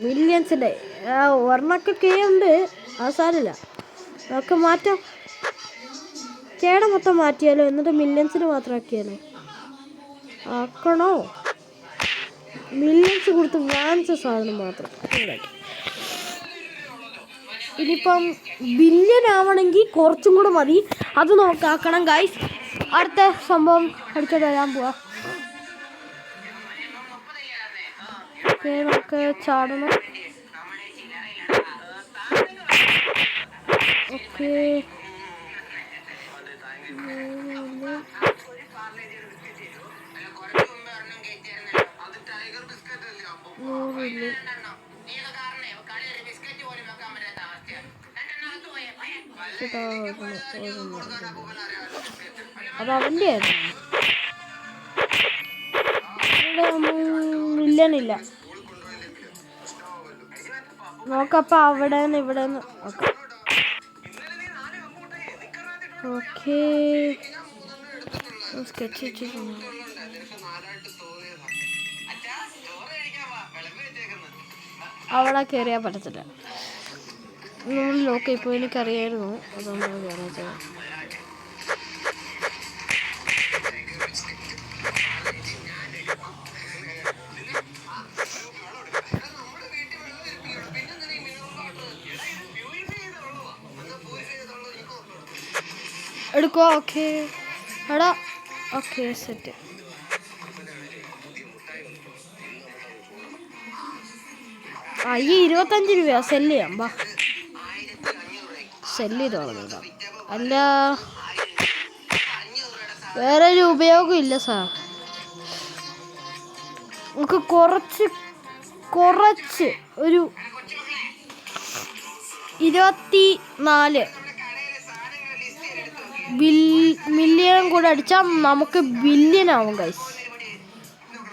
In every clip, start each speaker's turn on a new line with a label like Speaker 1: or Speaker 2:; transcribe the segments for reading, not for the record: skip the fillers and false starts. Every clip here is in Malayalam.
Speaker 1: മില്യൻസിൻ്റെ ഒരെണ്ണൊക്കെ ഉണ്ട്. ആ സാരമില്ല, അതൊക്കെ മാറ്റാം. കേട മൊത്തം മാറ്റിയാലോ, എന്നിട്ട് മില്യൻസിന് മാത്രം ആക്കിയാലോ? ആക്കണോ? മില്യൻസ് കൊടുത്ത് വാങ്ങിച്ച സാധനം മാത്രം ഇനിയിപ്പം ബില്യൺ ആവണമെങ്കിൽ കുറച്ചും കൂടെ മതി. അത് നോക്കാക്കണം ഗൈസ്. അടുത്ത സംഭവം അടിച്ചത് വരാൻ പോവാ. നമുക്ക് ചാടണം. ഓക്കെ, അത് അവൻ്റെ ആയിരുന്നു. മില്യണില്ല. നോക്കപ്പം അവിടെ നിന്ന് ഇവിടെ നിന്ന്. ഓക്കെ, സ്കെച്ച് വെച്ചിട്ടുണ്ട്. അവിടെ കയറിയാൽ പറ്റത്തില്ല. നമ്മൾ ലോക്ക് ഇപ്പോൾ എനിക്കറിയായിരുന്നു, അതൊന്നും കയറാത്തത്. എടുക്കുക. ഓക്കെ എടാ, ഓക്കെ സെറ്റ്. ഈ 25 രൂപ സെല്ല് ചെയ്യാം. ബാ, സെല്ല് ചെയ്തോളാം. അല്ല, വേറെ ഒരു ഉപയോഗം ഇല്ല സാർ. നമുക്ക് കുറച്ച് ഒരു 24 മില്യൺ കൂടെ അടിച്ചാൽ നമുക്ക് ബില്യൺ ആവും ഗൈസ്.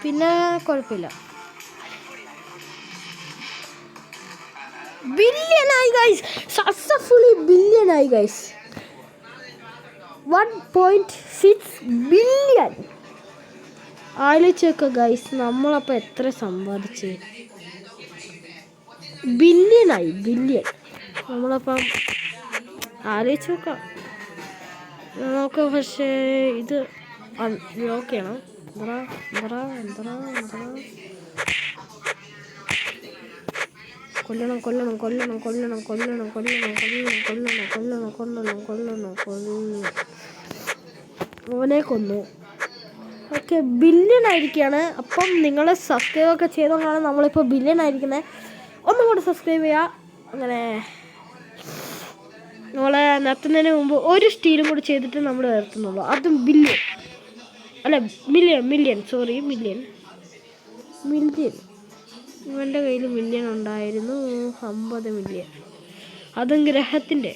Speaker 1: പിന്നെ കുഴപ്പമില്ല, ബില്യണായി ഗൈസ്. സക്സസ്ഫുള്ളി ബില്യണായി ഗൈസ്. 1.6 ബില്യൺ. ആലോചിച്ചൊക്കെ ഗൈസ്, നമ്മളപ്പോൾ എത്ര സമ്പാദിച്ച്? ബില്യണായി, ബില്യൺ. നമ്മളപ്പം ആലോചിച്ച് നോക്കാം നമുക്ക്. പക്ഷേ ഇത് ലോക്ക് ചെയ്യണം. ഓനെ കൊന്നു. ഓക്കെ, ബില്യൺ ആയിരിക്കുകയാണ്. അപ്പം നിങ്ങൾ സബ്സ്ക്രൈബൊക്കെ ചെയ്തുകൊണ്ടാണ് നമ്മളിപ്പോൾ ബില്യൺ ആയിരിക്കുന്നത്. ഒന്നും കൂടെ സബ്സ്ക്രൈബ് ചെയ്യുക. അങ്ങനെ നമ്മളെ നിർത്തുന്നതിന് മുമ്പ് ഒരു സ്റ്റീലും കൂടി ചെയ്തിട്ട് നമ്മൾ നിർത്തുന്നുള്ളൂ. അതും ബില്യൺ അല്ല, മില്യൺ. Sorry, million. ഇവൻ്റെ കയ്യിൽ മില്യൺ ഉണ്ടായിരുന്നു, 50 മില്യൺ. അതും ഗ്രഹത്തിൻ്റെ.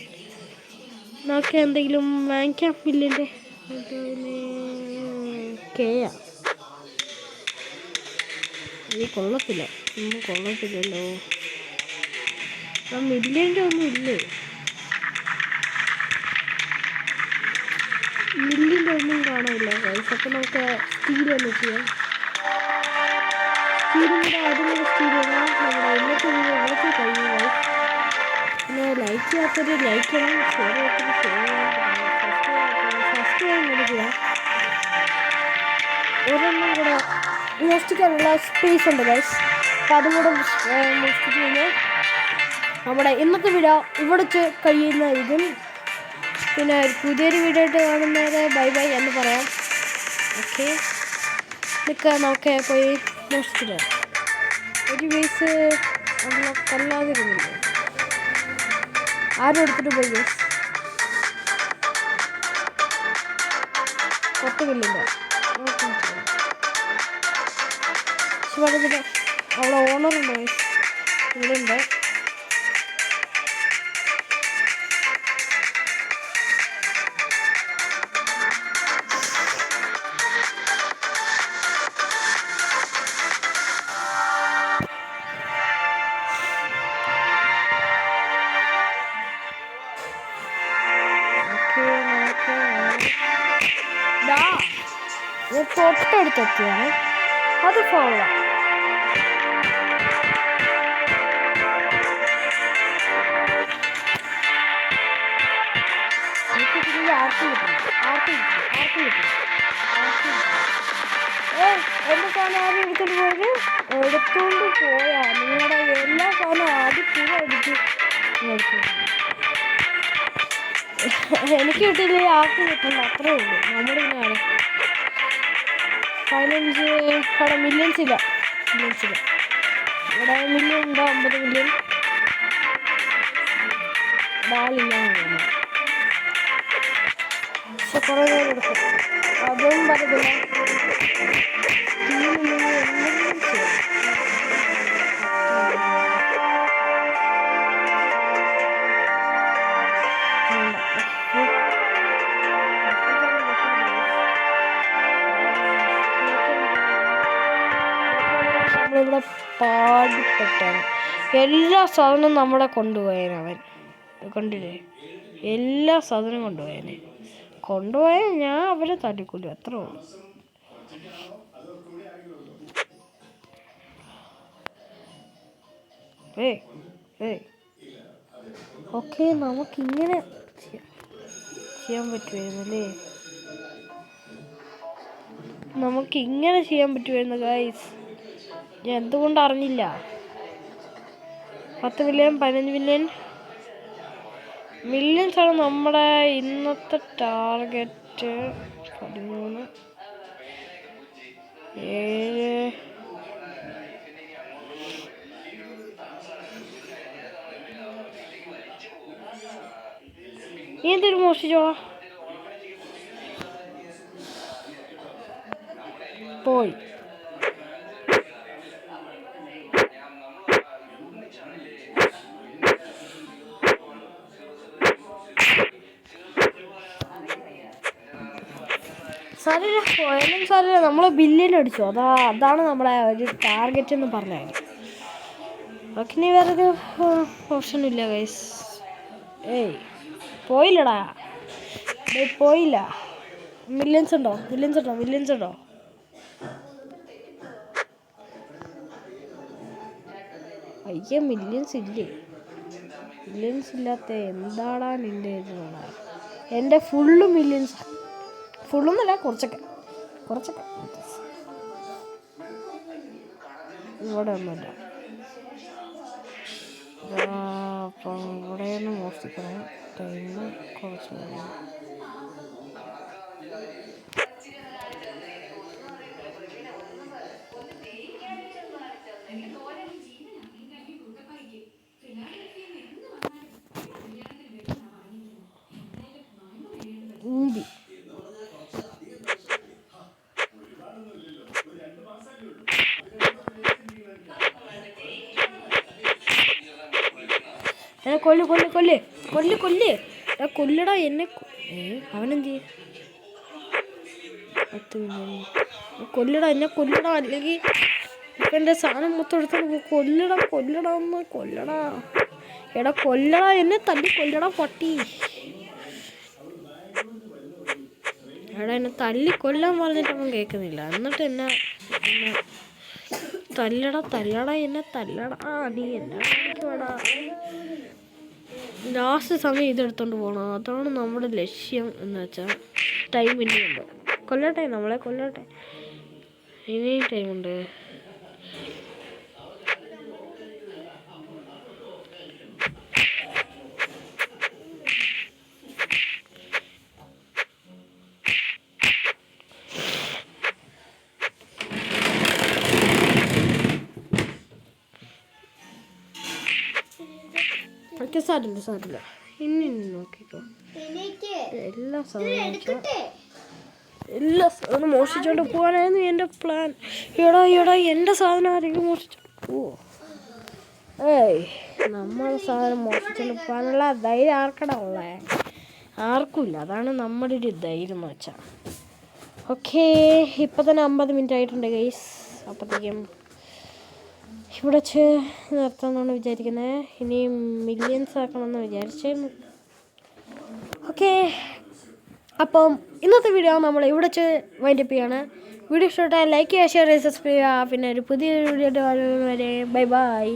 Speaker 1: നമുക്ക് എന്തെങ്കിലും വാങ്ങിക്കാം മില്യൻ്റെ. കെയാ ഈ കൊള്ളത്തില്ലല്ലോ. മില്യൻ്റെ ഒന്നും ഇല്ലേ? മില്യൻ്റെ ഒന്നും കാണാനില്ല ഗൈസ്. അപ്പം നമുക്ക് സ്റ്റീൽ ഒന്ന് ചെയ്യാം. സ്റ്റീലും കൂടെ അതും കൂടെ സ്റ്റീൽ ചെയ്യണം. നമ്മുടെ ഇന്നത്തെ വീഡിയോ ഇവിടത്തെ കഴിഞ്ഞു ഗൈസ്. പിന്നെ ലൈക്ക് ചെയ്യാത്തൊരു ലൈക്ക് ചെയ്യണം, ഷെയർ ചെയ്യാത്തൊരു ഷെയർ ചെയ്യണം, സബ്സ്ക്രൈബ് കൂടി ചെയ്യാം. ഒരെണ്ണം കൂടെ മോഷ്ടിക്കാനുള്ള സ്പേസ് ഉണ്ട് ഗൈസ്. അപ്പം അതും കൂടെ മോഷ്ടിച്ച് കഴിഞ്ഞാൽ നമ്മുടെ ഇന്നത്തെ വീഡിയോ ഇവിടെ കഴിയുന്ന ഇതും. പിന്നെ പുതിയൊരു വീഡിയോ ആയിട്ട് കാണുന്നവരെ ബൈ ബൈ എന്ന് പറയാം. ഓക്കെ, നമുക്ക് പോയി മോഷ്ടിച്ചില്ല. ഒരു പീസ് കൊല്ലാതിരുന്നില്ല. ആരും എടുത്തിട്ട് പോയി ഗൈസ്. 10 മില്യൻ്റെ അവിടെ ഓണറുണ്ട് ഗൈസ്. ഇവിടെ ഉണ്ട്. തൊട്ടടുത്തെത്തിയാണ്. അത് ഫോളോ എൻ്റെ സാധനം ആരും എടുത്തുകൊണ്ട് പോയാ നിങ്ങളുടെ എല്ലാ സാധനവും ആദ്യം പൂര അടിച്ച് എനിക്ക് കിട്ടിയില്ല ആർക്ക് കിട്ടില്ല അത്രേ ഉള്ളൂ. നമ്മുടെ ഇങ്ങനെ 15 അവിടെ മില്യൻസ് ഇല്ല ഇവിടെ മില്യൺ ഉണ്ടോ 50 മില്യൺ ഡാലില്ല പക്ഷെ കുറേ നേരം എടുക്കും അതും പറഞ്ഞില്ല. നമ്മളിവിടെ പാടിപ്പെട്ടാണ് എല്ലാ സാധനവും നമ്മളെ കൊണ്ടുപോയവൻ കണ്ടില്ലേ, എല്ലാ സാധനവും കൊണ്ടുപോയാൽ ഞാൻ അവരെ തട്ടിക്കൊല്ലു അത്ര ഉള്ളൂ. ഓക്കെ നമുക്കിങ്ങനെ ചെയ്യാൻ പറ്റുമായിരുന്നല്ലേ, നമുക്കിങ്ങനെ ചെയ്യാൻ പറ്റുമായിരുന്നു ഗൈസ്. ഞാൻ എന്തുകൊണ്ട് അറിഞ്ഞില്ല. 10 മില്യൺ 15 മില്യൺസ് ആണ് നമ്മുടെ ഇന്നത്തെ ടാർഗറ്റ്. 13 7 നീ എന്തൊരു മോഷിച്ചോളാ പോയി. സാറില്ല പോയാലും സാറില്ല നമ്മൾ ബില്യൺ അടിച്ചു. അതാണ് നമ്മളെ ഒരു ടാർഗറ്റ് എന്ന് പറഞ്ഞാൽ. ഓക്കെ ഇനി വേറൊരു ഓപ്ഷനില്ല ഗൈസ്. പോയില്ലടാ പോയില്ല. മില്യൻസ് ഉണ്ടോ അയ്യ മില്യൻസ് ഇല്ലാത്ത എന്താടാ നിൻ്റെ എൻ്റെ ഫുള്ള് മില്യൻസ്. ഫുള്ളൊന്നല്ല കുറച്ചൊക്കെ ഇവിടെ ഒന്നുമില്ല. അപ്പം ഇവിടെയൊന്ന് മോഷ്ടിക്കണം. ടൈം കുറച്ച് ഊമ്പി കൊല്ലടാ എന്നെ. അവനെന്ത് കൊല്ലടാ അല്ലെങ്കിൽ ഇപ്പം എൻ്റെ സാധനം മൊത്തം എടുത്തോണ്ട് കൊല്ലടാ എടാ കൊല്ലടാ എന്നെ തല്ലി കൊല്ലടാ പട്ടി. എടാ എന്നെ തല്ലി കൊല്ലാൻ പറഞ്ഞിട്ടൊന്നും കേൾക്കുന്നില്ല. എന്നിട്ട് എന്നെ തല്ലടാ എന്നെ തല്ലടാ നീ എന്നെ കാണിക്കുവാടാ. ലാസ്റ്റ് സമയം ഇതെടുത്തോണ്ട് പോകണം. അതാണ് നമ്മുടെ ലക്ഷ്യം എന്ന് വെച്ചാൽ. ടൈം ഇനിയുണ്ട്. നമ്മളെ കൊല്ലട്ടെ ഇനിയും ടൈമുണ്ട്. സാരില്ല ഇനി നോക്കിക്കോ. എല്ലാ സാധനവും മോഷിച്ചോണ്ട് പോകാനായിരുന്നു എൻ്റെ പ്ലാൻ. എടാ എൻ്റെ സാധനം ആരെങ്കിലും മോഷിച്ചോ നമ്മളെ സാധനം മോഷിച്ചോണ്ട് പോകാനുള്ള ധൈര്യം ആർക്കടാ ഉള്ളേ? ആർക്കുമില്ല. അതാണ് നമ്മുടെ ഒരു ധൈര്യം എന്ന് വെച്ചാൽ. ഓക്കെ ഇപ്പം തന്നെ 50 മിനിറ്റ് ആയിട്ടുണ്ട് ഗൈസ്. അപ്പോഴത്തേക്കും ഇവിടെ വെച്ച് നിർത്താമെന്നാണ് വിചാരിക്കുന്നത്. ഇനി മില്യൻസ് ആക്കണമെന്ന് വിചാരിച്ചായിരുന്നു. ഓക്കെ അപ്പം ഇന്നത്തെ വീഡിയോ നമ്മൾ ഇവിടെ വെച്ച് വൈൻഡപ്പ് ചെയ്യാണ്. വീഡിയോ ഇഷ്ടപ്പെട്ടാൽ ലൈക്ക് ചെയ്യുക, ഷെയർ ചെയ്യുക, സബ്സ്ക്രൈബ് ചെയ്യുക. പിന്നെ ഒരു പുതിയൊരു വീഡിയോ വരെ ബൈ.